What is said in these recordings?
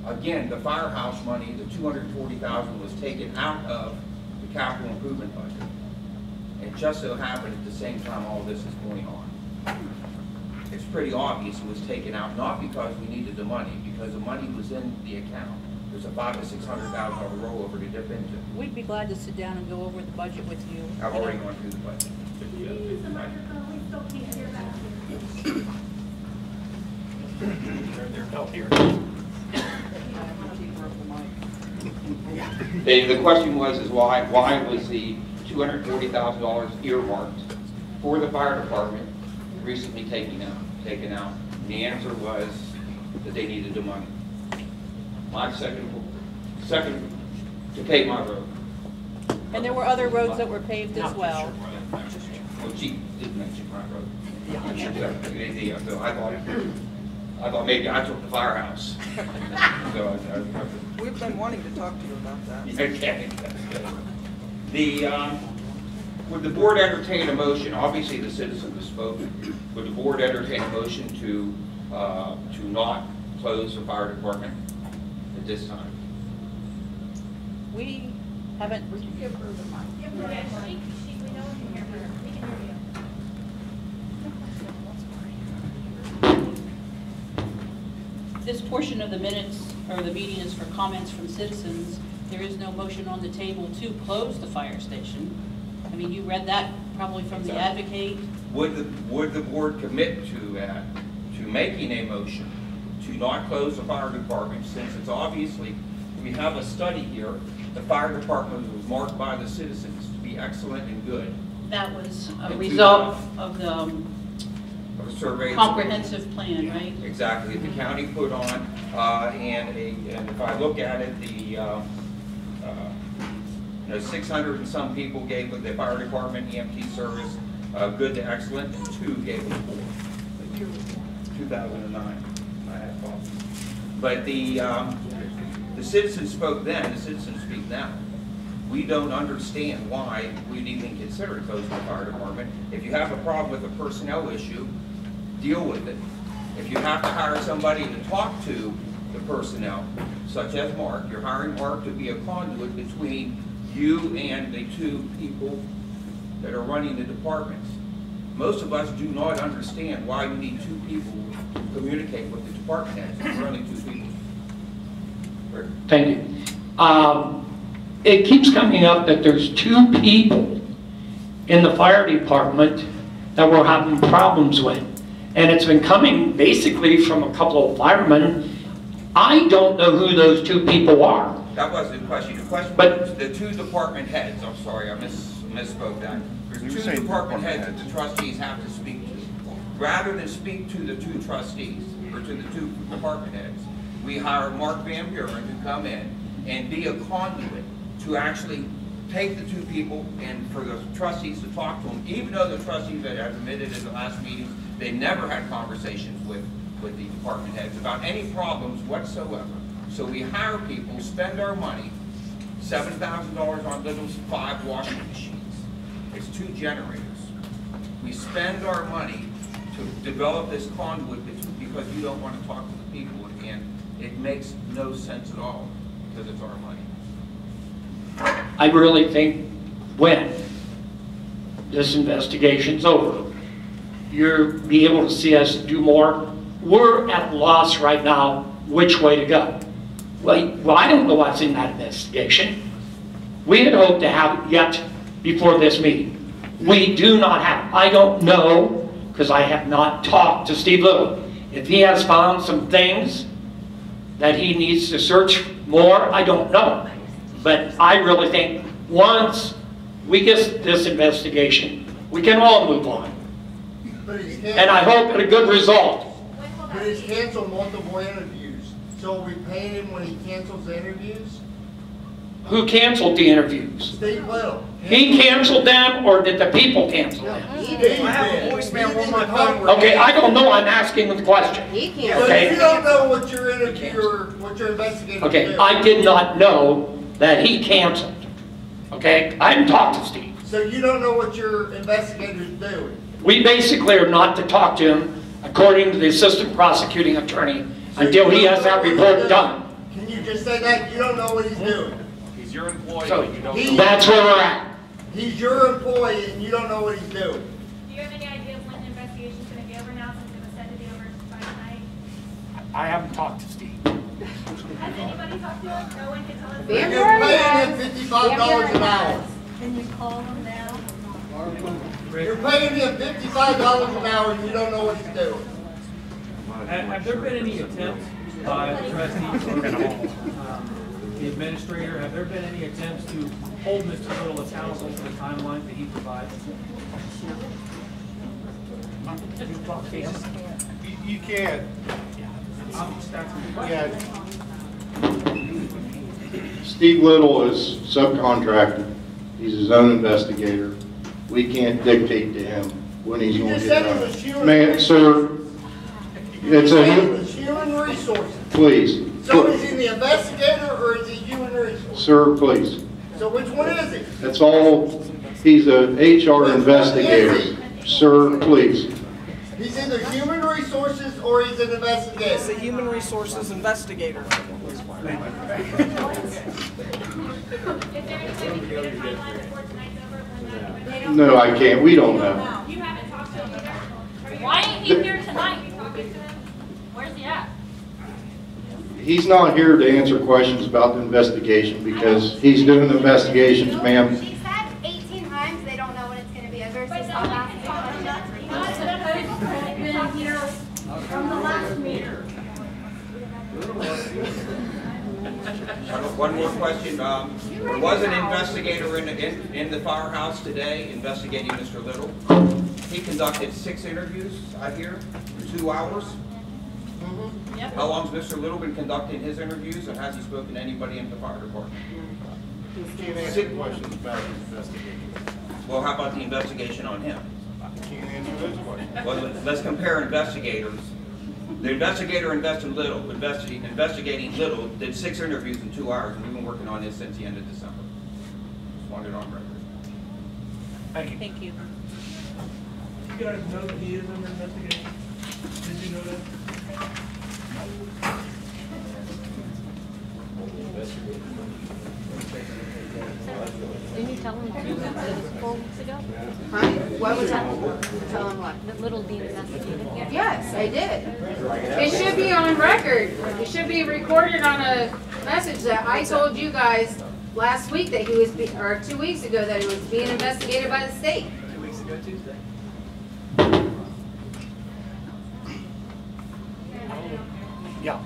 Again, the firehouse money, the $240,000 was taken out of the capital improvement budget. And just so happened at the same time all this is going on. It's pretty obvious it was taken out, not because we needed the money, because the money was in the account. There's a $500,000 to $600,000 rollover to dip into. We'd be glad to sit down and go over the budget with you. I've already gone through the budget. Use the microphone, we still can't hear back. Oh, here. The question was why was the $240,000 earmarked for the fire department recently taken out? And the answer was that they needed the money. My second to pave my road. And there were other roads that were paved as well. Well, she did mention my road. Yeah. So I thought maybe I took the firehouse. So We've been wanting to talk to you about that. okay. Would the board entertain a motion? Obviously, the citizens have spoken. Would the board entertain a motion to not close the fire department at this time? We haven't. Give her the mic. Give her that mic. We know we can hear her. We can hear you. This portion of the minutes or the meeting is for comments from citizens. There is no motion on the table to close the fire station. I mean, you read that probably from the advocate. Would the board commit to making a motion to not close the fire department, since it's obviously, we have a study here, the fire department was marked by the citizens to be excellent and good. That was a And result of the Of a survey. comprehensive plan, right? Exactly, the county put on, and if I look at it, 600 and some people gave the fire department EMT service good to excellent, and 2 gave them 4. 2009, I had thoughts. But the citizens spoke then, the citizens speak now. We don't understand why we'd even consider closing the fire department. If you have a problem with a personnel issue, deal with it. If you have to hire somebody to talk to the personnel, such as Mark, you're hiring Mark to be a conduit between you and the 2 people that are running the departments. Most of us do not understand why you need 2 people to communicate with the department heads. There's only 2 people. Rick? Thank you. It keeps coming up that there's 2 people in the fire department that we're having problems with. And it's been coming basically from a couple of firemen. I don't know who those 2 people are. That wasn't the question. The question was the 2 department heads. I'm sorry, I misspoke that. There's 2 department heads that the trustees have to speak to. Rather than speak to the 2 trustees, or to the 2 department heads, we hire Mark Van Buren to come in and be a conduit to actually take the 2 people and for the trustees to talk to them, even though the trustees that have admitted in the last meeting, they never had conversations with the department heads about any problems whatsoever. So we hire people, spend our money, $7,000 on little 5 washing machines. It's 2 generators. We spend our money to develop this conduit because you don't want to talk to the people, and it makes no sense at all because it's our money. I really think when this investigation's over, you'll be able to see us do more. We're at a loss right now which way to go. Well, I don't know what's in that investigation. We had hoped to have it yet before this meeting. We do not have it. I don't know, because I have not talked to Steve Little. If he has found some things that he needs to search more, I don't know. But I really think once we get this investigation, we can all move on. And I hope at a good result. But he's canceled multiple interviews. So are we paying him when he cancels the interviews? Who canceled the interviews? Steve Little. He canceled them, or did the people cancel them? He did. I have a voicemail on my phone. Okay, I don't know. I'm asking the question. So Okay. you don't know what your investigator Okay, did. I did not know that he canceled. Okay, I haven't talked to Steve. So you don't know what your investigator's doing. We basically are not to talk to him, according to the assistant prosecuting attorney, until he has that report done. Can you just say that? You don't know what he's doing. He's your employee, So, but you don't he- know. that's where we're at. He's your employee and you don't know what he's doing. Do you have any idea when the investigation's gonna be over now, since it was said to be over by tonight? I haven't talked to Steve. Has anybody talked to him? No one can tell us. You're paying him $55 an hour. Can you call him now? You're paying him $55 an hour and you don't know what he's doing. Have there been any attempts by the trustees or the administrator, have there been any attempts to hold Mr. Little accountable for the timeline that he provides? You can. Yeah. Steve Little is subcontracted. He's his own investigator. We can't dictate to him when he's You going just to said get it was done. human. Man, sir, it's You said it a, was human resources. please, So is he the investigator or is he human resources? sir, please. So which one is he? That's all, he's a HR investigator. Sir, please. He's either human resources or he's an He's a investigator. human resources investigator. Is there any way we can get a timeline before tonight's over? When they don't- No, I can't, we don't know. You haven't talked to him either? Why ain't he here tonight? Where's he at? He's not here to answer questions about the investigation because he's doing the investigations, ma'am. She said 18 times they don't know when it's going to be over, so stop asking questions. Not supposed to have been here from the last meeting. One more question. There was an investigator in the firehouse today investigating Mr. Little. He conducted 6 interviews, I hear, in 2 hours. Yep. How long's Mr. Little been conducting his interviews, and has he spoken to anybody in the fire department? Can't answer questions about his investigation. Well, how about the investigation on him? Can't answer those questions. Well, let's compare investigators. The investigator investigating Little did 6 interviews in 2 hours, and we've been working on this since the end of December. Just wanted it on record. Thank you. Thank you. You guys know that he is under investigation? Did you know that? Didn't you tell him to do this 4 weeks ago? Huh? What was that? Tell him what? That Little being investigated? Yes, I did. It should be on record. It should be recorded on a message that I told you guys last week that he was, or 2 weeks ago, that he was being investigated by the state. 2 weeks ago Tuesday. Yeah.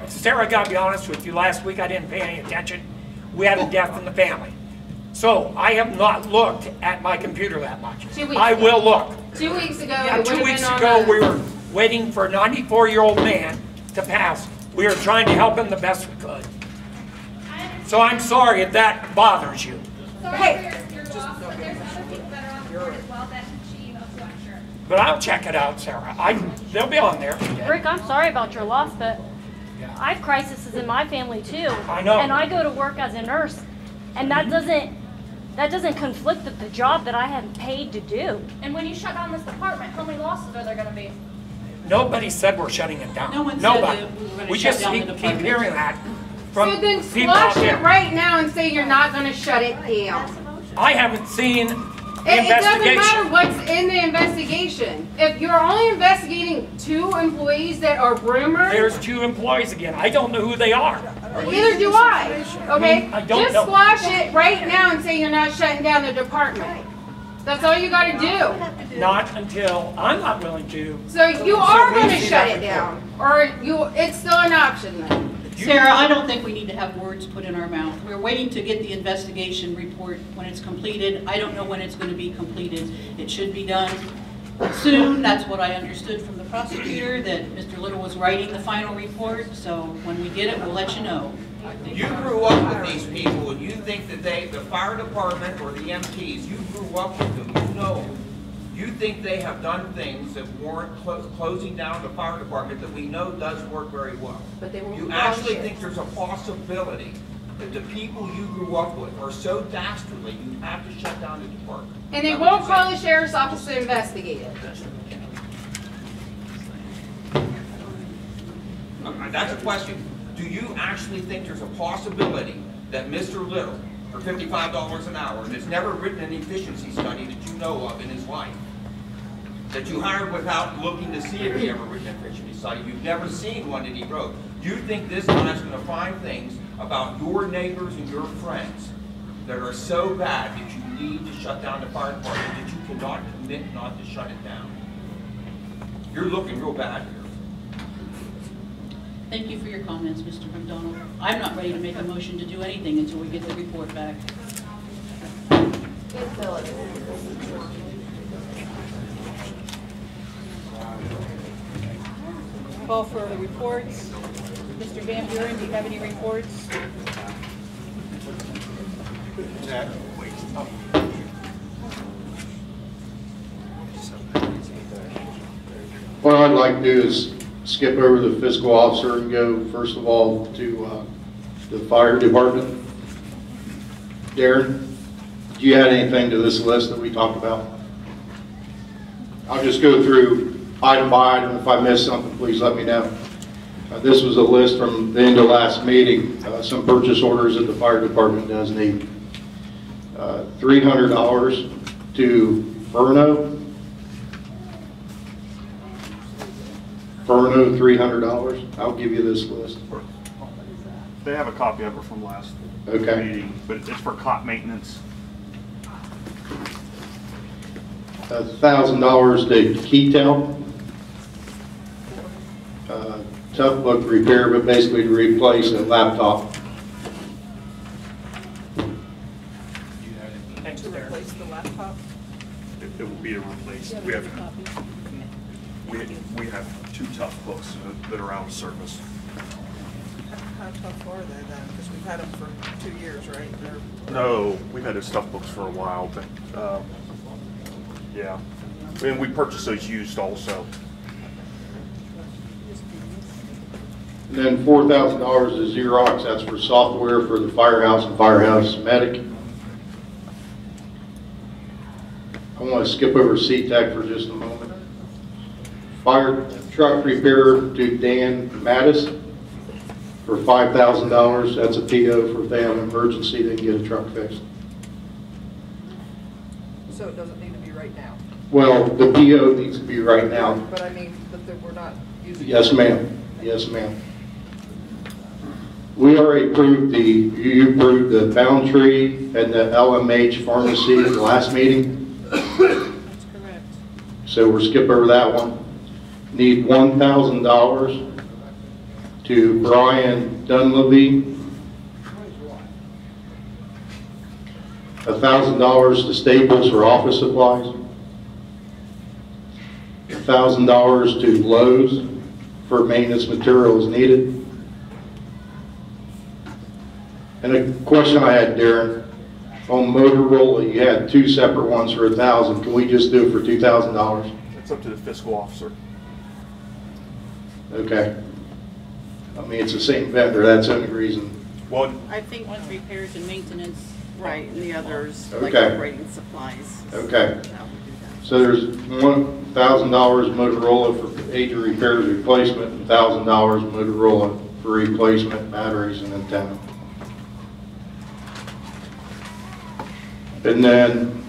Sarah, I gotta be honest with you, last week I didn't pay any attention. We had a death in the family. So I have not looked at my computer that much. 2 weeks I ago. will look. 2 weeks ago, Yeah, it would 2 have weeks been on ago, a- we were waiting for a 94-year-old man to pass. We were trying to help him the best we could. So I'm sorry if that bothers you. Sorry for your loss, but there's other people that are on the board as well that she emailed to, I'm sure. But I'll check it out, Sarah. They'll be on there. Rick, I'm sorry about your loss, but I have crises in my family too. I know. And I go to work as a nurse, and that doesn't conflict with the job that I have paid to do. And when you shut down this department, how many losses are there going to be? Nobody said we're shutting it down. No one said Nobody. that we were gonna We shut just down the keep department. hearing that from So then people out squash it there. right now and say you're not going to shut it down. I haven't seen the It doesn't matter investigation. what's in the investigation. If you're only investigating 2 employees that are rumors, There's 2 employees again. I don't know who they are. neither do I. Okay? I don't Just know. squash it right now and say you're not shutting down the department. That's all you got to do. Not until I'm not willing to. So you are we going to see shut that it down, or it's still an option then. Sarah, I don't think we need to have words put in our mouth. We're waiting to get the investigation report when it's completed. I don't know when it's going to be completed. It should be done soon. That's what I understood from the prosecutor, that Mr. Little was writing the final report. So when we get it, we'll let you know. You grew up with these people, and you think that the fire department or the MTs, you grew up with them, you know. You think they have done things that warrant closing down the fire department that we know does work very well. But they won't You call actually shit. think there's a possibility that the people you grew up with are so dastardly, you have to shut down the department. And they Is that what won't you're call saying? the sheriff's office to investigate it. That's a question. do you actually think there's a possibility that Mr. Little, for $55 an hour, and has never written an efficiency study that you know of in his life, that you hired without looking to see if he ever written an efficiency study, you've never seen one that he wrote, do you think this guy's going to find things about your neighbors and your friends that are so bad that you need to shut down the fire department, that you cannot commit not to shut it down? You're looking real bad here. Thank you for your comments, Mr. McDonald. I'm not ready to make a motion to do anything until we get the report back. Call for the reports. Mr. Van Buren, do you have any reports? What I'd like to do is skip over the fiscal officer and go, first of all, to the fire department. Darren, do you add anything to this list that we talked about? I'll just go through item by item. If I miss something, please let me know. This was a list from the end of last meeting, some purchase orders that the fire department does need. $300 to Furno, $300. I'll give you this list. They have a copy of it from last meeting, but it's for cot maintenance. $1,000 to Keytel. Tough book repair, but basically to replace a laptop. To replace the laptop? It will be to replace. We have 2 tough books that are out of service. How tough are they then? Because we've had them for 2 years, right? No, we've had those tough books for a while, but yeah. And we purchased those used also. And then $4,000 to Xerox. That's for software for the firehouse and firehouse medic. I want to skip over C-Tech for just a moment. Fire truck repair to Dan Mattis for $5,000. That's a PO for if they have an emergency, they can get a truck fixed. So it doesn't need to be right now? Well, the PO needs to be right now. But I mean, that we're not using... Yes, ma'am. Yes, ma'am. We already approved you approved the Boundtree and the LMH pharmacy at the last meeting. That's correct. So we'll skip over that one. Need $1,000 to Brian Dunleavy. $1,000 to Staples for office supplies. $1,000 to Lowe's for maintenance materials needed. And a question I had, Darren, on Motorola, you had 2 separate ones for $1,000. Can we just do it for $2,000? It's up to the fiscal officer. Okay. I mean, it's the same vendor. That's the only reason. Well, I think one's repairs and maintenance. Right, and the others, like Okay. operating supplies. Okay. So there's $1,000 Motorola for major repairs replacement, and $1,000 Motorola for replacement batteries and antenna. And then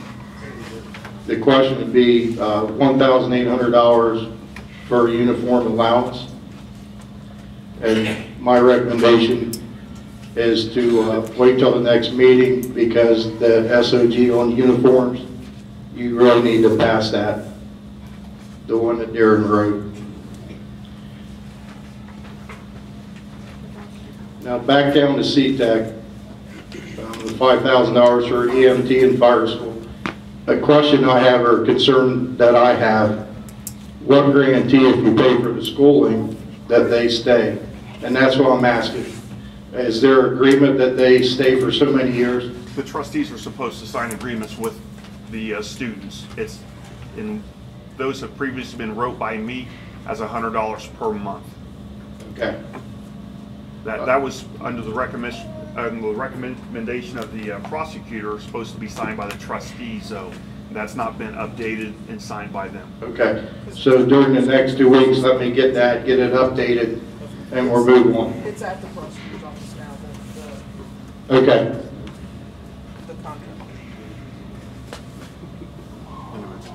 the question would be $1,800 for uniform allowance. And my recommendation is to wait till the next meeting, because the SOG on uniforms, you really need to pass that, the one that Darren wrote. Now back down to C-Tech. The $5,000 for EMT and fire school. A question I have, or a concern that I have, what guarantee if you pay for the schooling that they stay? And that's what I'm asking. Is there agreement that they stay for so many years? the trustees are supposed to sign agreements with the students. And those have previously been wrote by me as $100 per month. Okay. That was under the recommendation of the prosecutor, supposed to be signed by the trustees, though. That's not been updated and signed by them. Okay. So during the next 2 weeks, let me get it updated. and we're moving on. It's at the prosecutor's office now, Okay. the contract.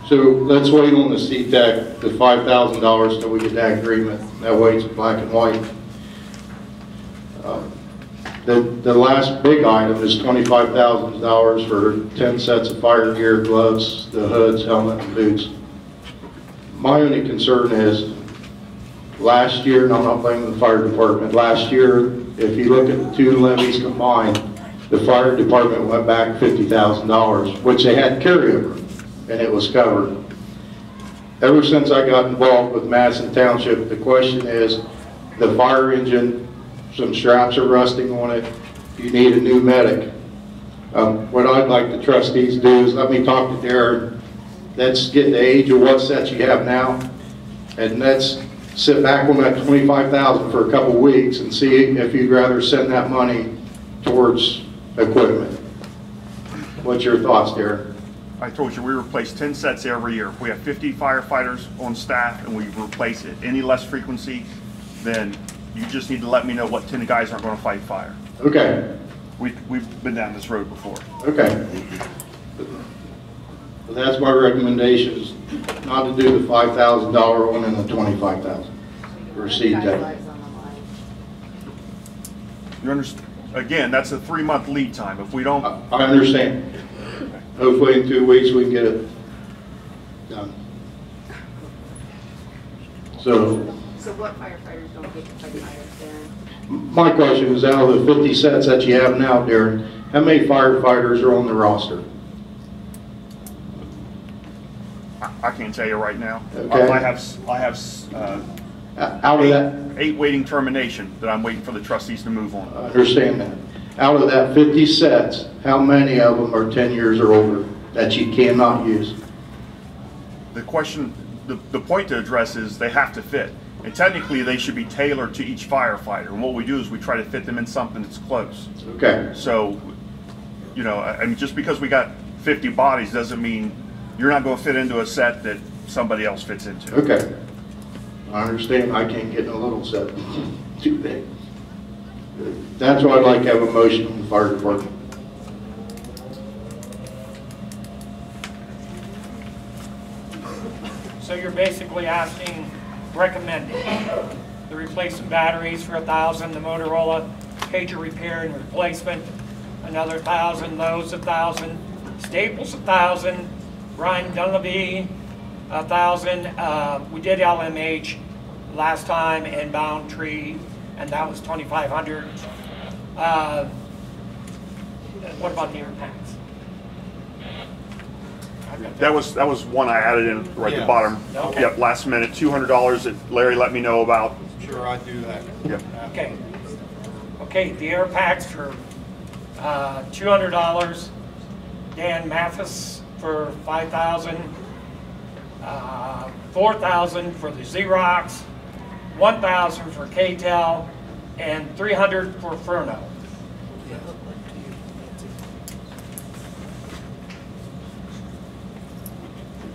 So let's wait on the CTEC, the $5,000 till we get that agreement. That way it's black and white. The last big item is $25,000 for 10 sets of fire gear, gloves, the hoods, helmet, and boots. My only concern is, last year, and I'm not blaming the fire department, last year, if you look at the two levies combined, the fire department went back $50,000, which they had carryover, and it was covered. Ever since I got involved with Madison Township, the question is, the fire engine, some straps are rusting on it, you need a new medic. What I'd like the trustees to do is let me talk to Darren, let's get the age of what sets you have now, and let's sit back on that $25,000 for a couple of weeks and see if you'd rather send that money towards equipment. What's your thoughts, Darren? I told you we replace 10 sets every year. If we have 50 firefighters on staff and we replace it any less frequency, then you just need to let me know what 10 guys aren't going to fight fire. Okay. We've been down this road before. Okay. But that's my recommendation, is not to do the $5,000 one and the $25,000 for CTEC. You understand? Again, that's a 3-month lead time. If we don't... I understand. Hopefully in 2 weeks we can get it done. So what firefighters don't get to fight fires there? my question is, out of the 50 sets that you have now, Darren, how many firefighters are on the roster? I can't tell you right now. Okay. I have Out of that, 8 waiting termination that I'm waiting for the trustees to move on. I understand that. Out of that 50 sets, how many of them are 10 years or older that you cannot use? The question, the point to address is they have to fit. And technically they should be tailored to each firefighter. And what we do is we try to fit them in something that's close. Okay. So, you know, I mean, just because we got 50 bodies doesn't mean you're not going to fit into a set that somebody else fits into. Okay. I understand I can't get in a little set. Too big. That's why I'd like to have a motion from the fire department. So you're basically asking, recommending the replacement batteries for $1,000, the Motorola pager repair and replacement, another $1,000, those $1,000, Staples $1,000, Ryan Dunleavy $1,000. We did LMH last time and Bound Tree, and that was $2,500. What about the air packs? That was one I added in right at the bottom. Okay. Yep, last minute, $200 that Larry let me know about. Sure, I'd do that. Yep. Okay. Okay, the air packs for $200. Dan Mathis for $5,000. $4,000 for the Xerox. $1,000 for KTEL, and $300 for Furno.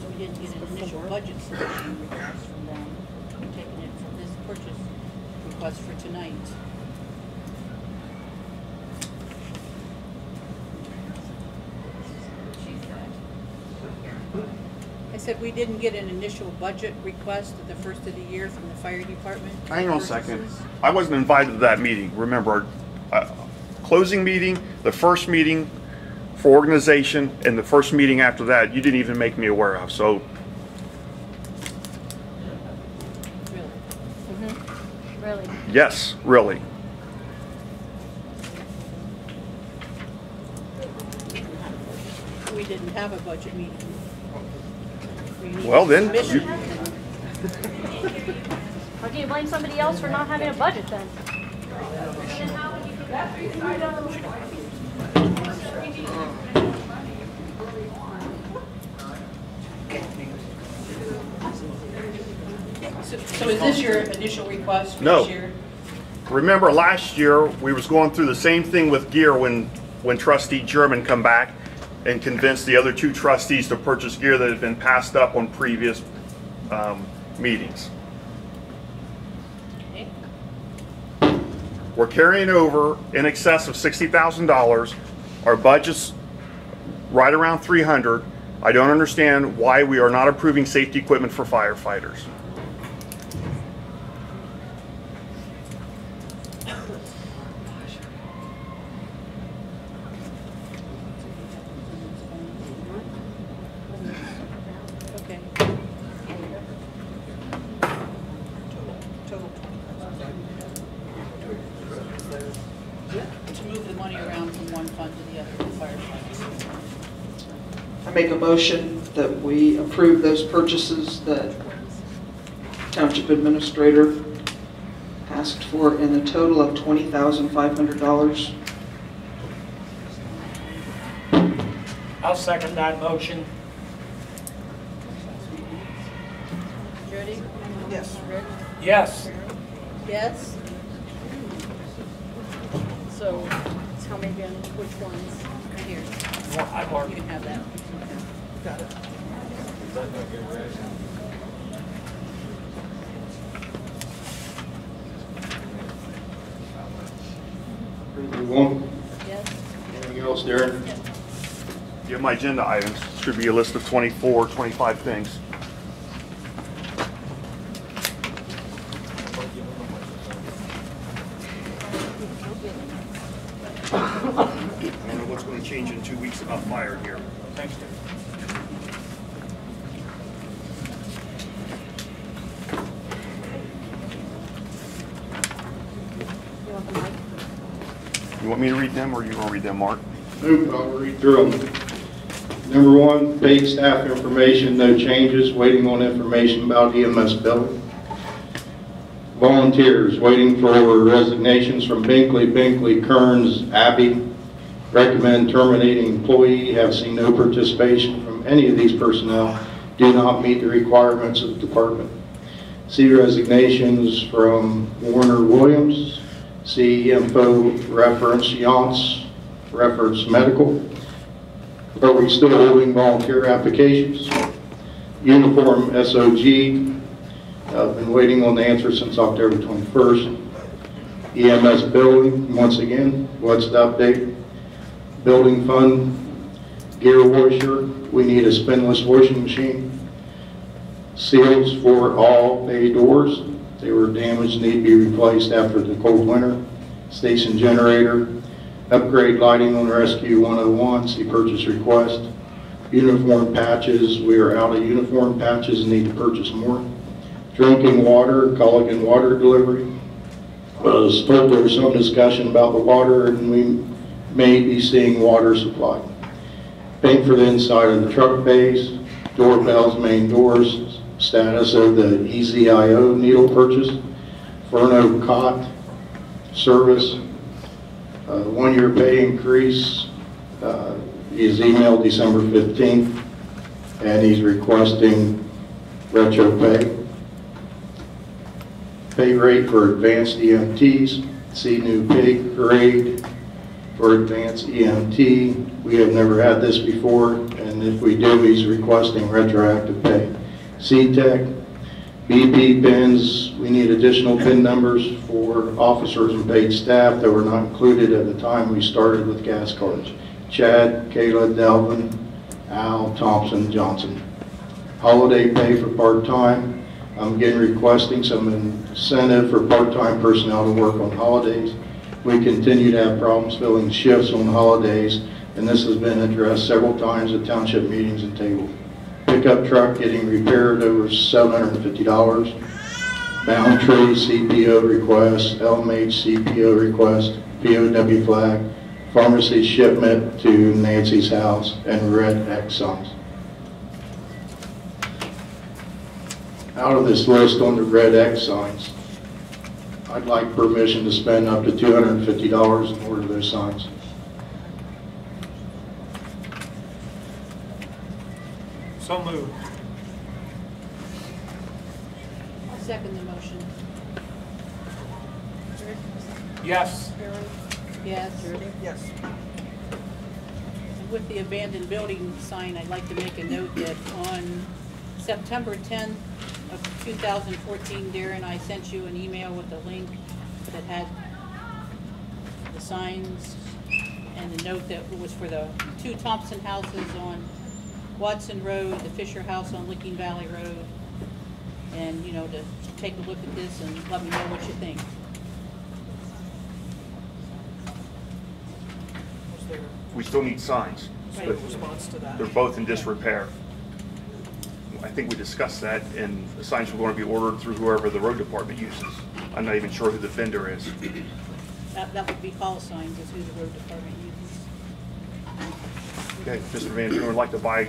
So we didn't get an initial budget submission request from them. We're taking it from this purchase request for tonight. I said we didn't get an initial budget request at the first of the year from the fire department. Hang on a second. I wasn't invited to that meeting. Remember, closing meeting, the first meeting for organization, and the first meeting after that, you didn't even make me aware of. So, Really? Mm-hmm. Really? yes, really. We didn't have a budget meeting. Well, then, Submission. Or do you blame somebody else for not having a budget then? So is this your initial request for No. this year? Remember last year, we was going through the same thing with gear when Trustee German come back and convinced the other 2 trustees to purchase gear that had been passed up on previous meetings. Okay. We're carrying over in excess of $60,000. Our budget's right around 300. I don't understand why we are not approving safety equipment for firefighters. Okay. Total To move the money around from one fund to the other for firefighters. I make a motion that we approve those purchases that Township Administrator asked for in a total of $20,500. I'll second that motion. Jody? Yes. Rick? Yes. Yes? So tell me again which ones. Right here. I marked You can have that. Got it. Move on. Yes? Anything else, Darren? You have my agenda items. Should be a list of 24, 25 things. I don't know what's going to change in 2 weeks about fire here. Thanks, Dave. You want me to read them, or you want to read them, Mark? Nope, I'll read through them. Number one, paid staff information, no changes, waiting on information about EMS billing. Volunteers, waiting for resignations from Binkley, Kearns, Abbey. Recommend terminating employee, have seen no participation from any of these personnel, do not meet the requirements of the department. See resignations from Warner Williams. See info reference Yance, reference medical. Are we still holding volunteer applications? Uniform SOG, I've been waiting on the answer since October 21st. EMS billing, once again, what's the update? Building fund, gear washer, we need a spinless washing machine. Seals for all bay doors, they were damaged, need to be replaced after the cold winter. Station generator, upgrade lighting on Rescue 101, see purchase request. Uniform patches, we are out of uniform patches and need to purchase more. Drinking water, Culligan water delivery. I was told there was some discussion about the water and we may be seeing water supply. Paint for the inside of the truck bays, doorbells, main doors, status of the EZIO needle purchase, Furno cot service, 1 year pay increase. He's emailed December 15th and he's requesting retro pay. Pay rate for advanced EMTs, see new pay grade for advanced EMT. We have never had this before, and if we do, he's requesting retroactive pay. C-Tech, BP pins, we need additional pin numbers for officers and paid staff that were not included at the time we started with gas cards. Chad, Kayla, Delvin, Al, Thompson, Johnson. Holiday pay for part-time. I'm again requesting some incentive for part-time personnel to work on holidays. We continue to have problems filling shifts on holidays, and this has been addressed several times at township meetings and tabled. Pickup truck getting repaired, over $750. Boundtree CPO request, LMH CPO request, POW flag, pharmacy shipment to Nancy's house, and red X signs. Out of this list on the red X signs, I'd like permission to spend up to $250 in order those signs. So moved. I'll second the motion. Rick? Yes. Karen? Yes. Jody? Yes. And with the abandoned building sign, I'd like to make a note that on September 10th of 2014, Darren, I sent you an email with a link that had signs and the note that was for the 2 Thompson houses on Watson Road, the Fisher House on Licking Valley Road, and, you know, to take a look at this and let me know what you think. Was there We still need signs. Right. a response to that? They're both in disrepair. I think we discussed that, and the signs were going to be ordered through whoever the road department uses. I'm not even sure who the vendor is. That would be call signs, is who the road department uses. Okay, Mr. Van Buren would like to buy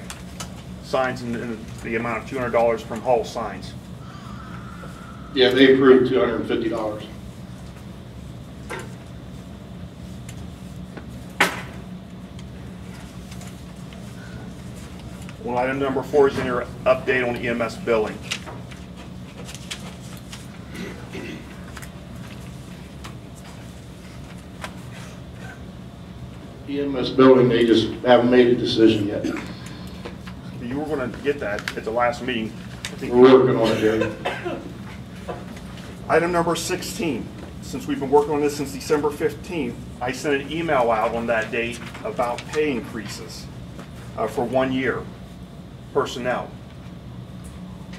signs in the amount of $200 from Hull Signs. Yeah, they approved $250. Well, item number 4 is in your update on EMS billing. EMS building, they just haven't made a decision yet. You were going to get that at the last meeting. I think. We're working on it, Jerry. Item number 16. Since we've been working on this since December 15th, I sent an email out on that date about pay increases for 1 year. Personnel.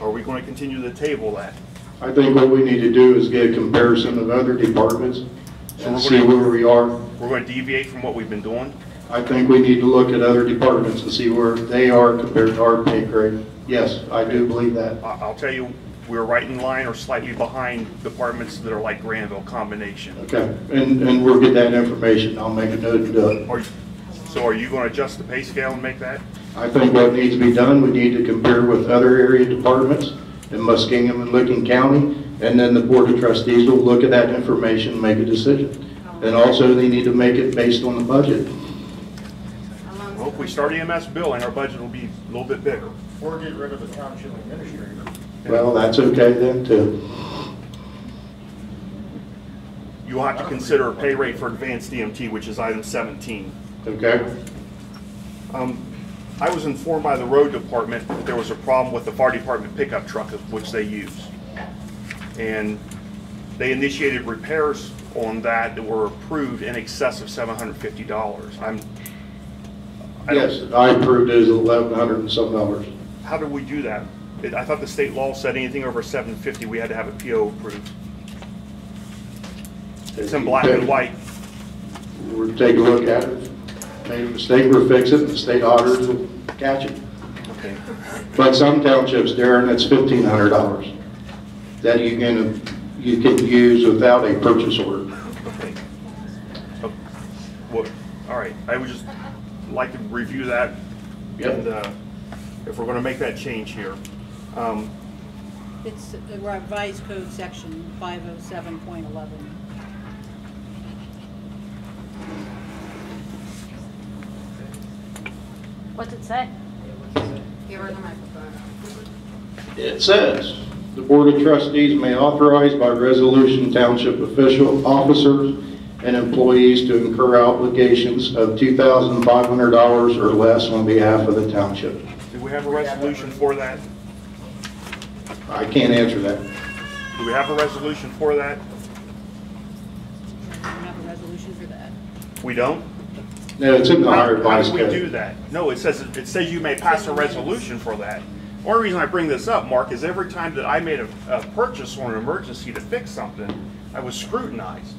Are we going to continue to table that? I think what we need to do is get a comparison of other departments and see where we are. We're going to deviate from what we've been doing? I think we need to look at other departments and see where they are compared to our pay grade. Yes, I do believe that. I'll tell you, we're right in line or slightly behind departments that are like Granville combination. Okay, and we'll get that information. I'll make a note and do it. So are you going to adjust the pay scale and make that? I think what needs to be done, we need to compare with other area departments in Muskingum and Licking County, and then the Board of Trustees will look at that information and make a decision. And also, they need to make it based on the budget. Well, if we start EMS billing, our budget will be a little bit bigger. Or get rid of the township administrator. Well, that's okay then, too. You'll have to consider a pay rate for advanced DMT, which is item 17. Okay. I was informed by the road department that there was a problem with the fire department pickup truck, which they use. And they initiated repairs on that were approved in excess of $750. Yes, I approved it as $1,100 and some dollars. How did we do that? I thought the state law said anything over $750, we had to have a PO approved. It's in black and white. We'll take a look at it. Made a mistake, we'll fix it, and the state auditors will catch it. Okay. But some townships, Darren, it's $1,500 that you can use without a purchase order. Okay. So, well, all right. I would just like to review that. Yep. And if we're going to make that change here. It's the revised code section 507.11. What's it say? Give her the microphone. It says, the Board of Trustees may authorize by resolution township official officers and employees to incur obligations of $2,500 or less on behalf of the township. Do we have a resolution for that? I can't answer that. Do we have a resolution for that? We don't have a resolution for that. We don't? No, it's in the higher How advice do we code. do that? No, it says you may pass a resolution for that. The only reason I bring this up, Mark, is every time that I made a purchase on an emergency to fix something, I was scrutinized.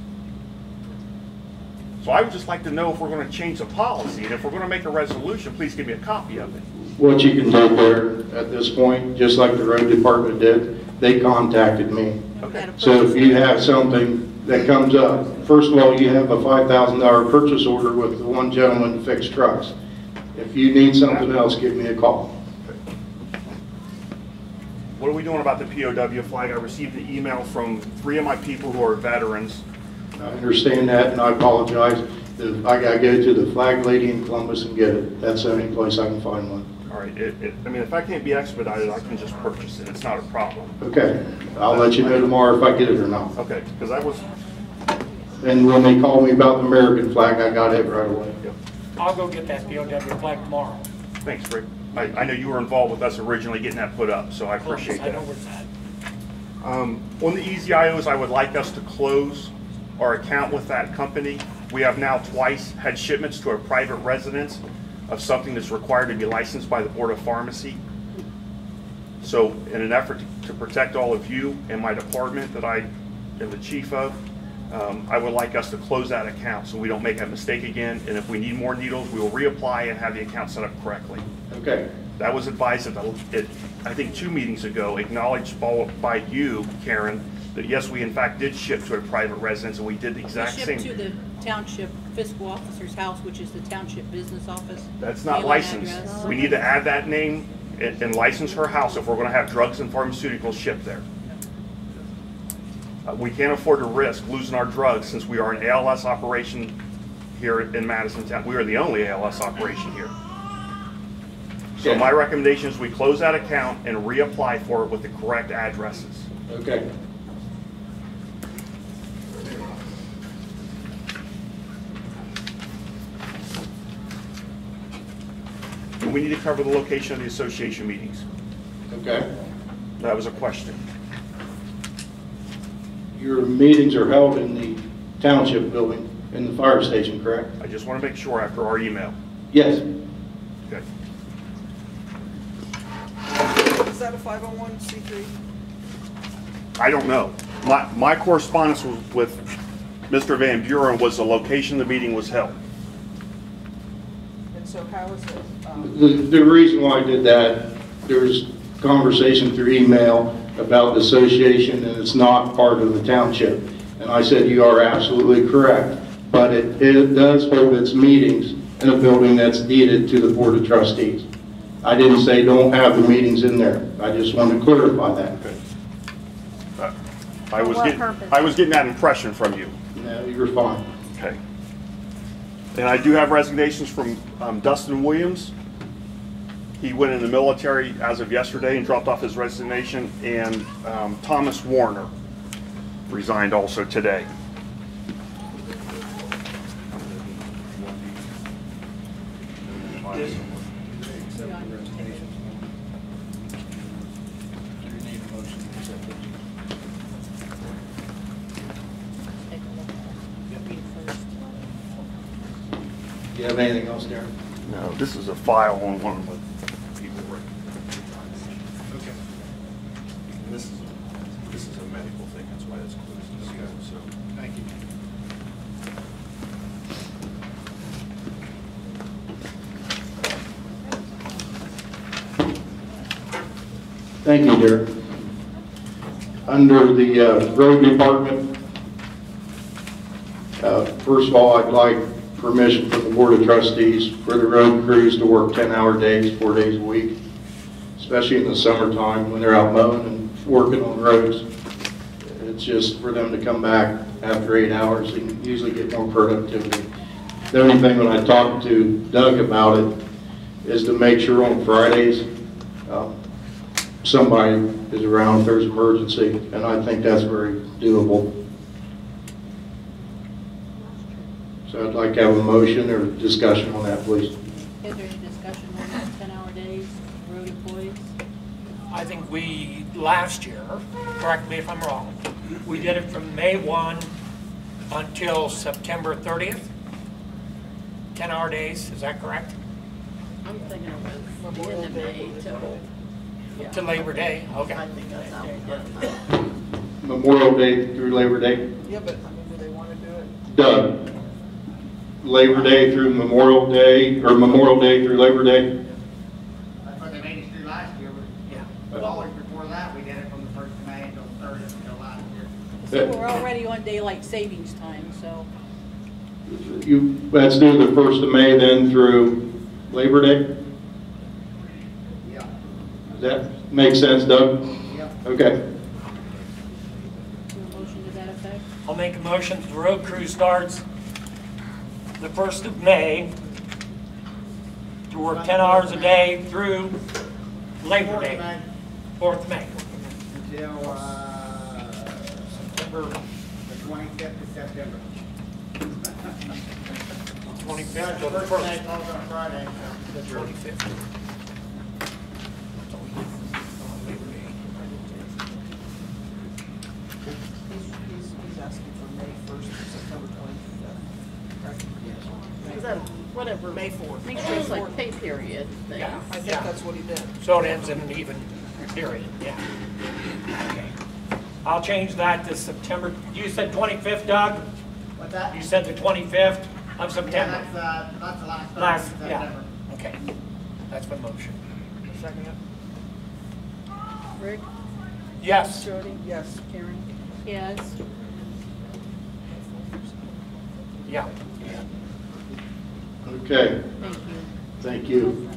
So I would just like to know if we're going to change the policy, and if we're going to make a resolution, please give me a copy of it. What you can do there at this point, just like the road department did, they contacted me. Okay. So if you have something that comes up, first of all, you have a $5,000 purchase order with the one gentleman to fix trucks. If you need something else, give me a call. What are we doing about the POW flag? I received an email from 3 of my people who are veterans. I understand that, and I apologize. I gotta go to the flag lady in Columbus and get it. That's the only place I can find one. All right, I mean, if I can't be expedited, I can just purchase it. It's not a problem. Okay, I'll let you know tomorrow if I get it or not. Okay, because I was... And when they called me about the American flag, I got it right away. Yep. I'll go get that POW flag tomorrow. Thanks, Rick. I know you were involved with us originally getting that put up, so I appreciate I that. know where it's at. On the EZIOs, I would like us to close our account with that company. We have now twice had shipments to a private residence of something that's required to be licensed by the Board of Pharmacy. So in an effort to protect all of you and my department that I am the chief of, I would like us to close that account so we don't make that mistake again. And if we need more needles, we will reapply and have the account set up correctly. Okay. That was advised I think 2 meetings ago, acknowledged by you, Karen, that yes, we in fact did ship to a private residence, and we did the exact same. We shipped to the township fiscal officer's house, which is the township business office. That's not Mailing licensed. address. We need to add that name and license her house if we're going to have drugs and pharmaceuticals shipped there. We can't afford to risk losing our drugs since we are an ALS operation here in Madison Town. We are the only ALS operation here. So my recommendation is we close that account and reapply for it with the correct addresses. Okay. And we need to cover the location of the association meetings. Okay. That was a question. Your meetings are held in the township building in the fire station, correct? I just want to make sure after our email. Yes. Okay. Is that a 501c3? I don't know. My correspondence with Mr. Van Buren was the location the meeting was held. And so how is it? The reason why I did that, there's conversation through email about the association, and it's not part of the township. And I said, you are absolutely correct. But it does hold its meetings in a building that's deeded to the Board of Trustees. I didn't say don't have the meetings in there. I just wanted to clarify that. Okay. I was getting that impression from you. No, you're fine. Okay. And I do have resignations from Dustin Williams. He went in the military as of yesterday and dropped off his resignation. And Thomas Warner resigned also today. Do you have anything else, Darren? No, this is a file on one of the people. Okay. And this is a medical thing, that's why it's closed. Okay. So, thank you. Thank you, Darren. Under the road department, first of all, I'd like permission from the Board of Trustees for the road crews to work 10-hour days, 4 days a week, especially in the summertime when they're out mowing and working on roads. It's just for them to come back after 8 hours and usually get more productivity. The only thing when I talked to Doug about it is to make sure on Fridays somebody is around if there's an emergency, and I think that's very doable. So I'd like to have a motion or discussion on that, please. Is there any discussion on those 10-hour days, road employees? I think we, last year, correct me if I'm wrong, we did it from May 1 until September 30th. 10-hour days, is that correct? I'm thinking it was the end of May To Labor Day, okay. I think that's how we did it. Memorial Day through Labor Day? Yeah, but I mean, do they want to do it? Doug, Labor Day through Memorial Day, or Memorial Day through Labor Day? That's what they made us do last year. Yeah. But always before that, we did it from the 1st of May until the 30th until last year. So we're already on daylight savings time, so. Let's do the 1st of May then through Labor Day? Yeah. Does that make sense, Doug? Yeah. Okay. A motion to that effect? I'll make a motion that the road crew starts the 1st of May to work 10 hours a day through Labor Day. 4th of May. Until September, the 25th of September. 25th to the First day 1st. falls on Friday. The 25th. He's asking for May 1st to September 25th. Is that whatever? May 4th. Make sure it's like pay period thing. Yeah. I think that's what he did. So it ends in an even period, yeah. Okay. I'll change that to September, you said 25th, Doug? What's that? You said the 25th of September? Yeah, that's the last. Last, Thursday in yeah, September. okay. That's my motion. Second it? Rick, Yes. Jody, Yes. Karen. Yes. Yeah. Okay, Thank you. thank you.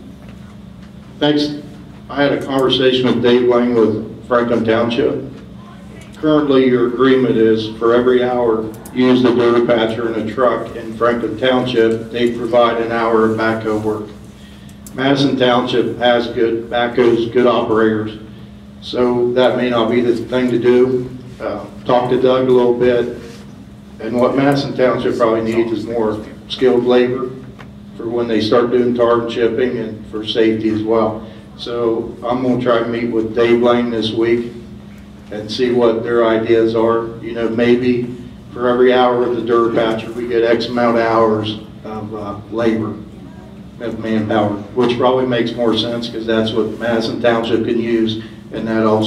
Thanks. I had a conversation with Dave Lang with Franklin Township. Currently, your agreement is for every hour used the dirt patcher in a truck in Franklin Township, they provide an hour of backhoe work. Madison Township has good backhoes, good operators, so that may not be the thing to do. Talk to Doug a little bit, and what Madison Township probably needs is more skilled labor for when they start doing tar and chipping and for safety as well. So I'm gonna try to meet with Dave Lang this week and see what their ideas are. You know, maybe for every hour of the dirt patcher, we get X amount of hours of labor, of manpower, which probably makes more sense because that's what Madison Township can use, and that also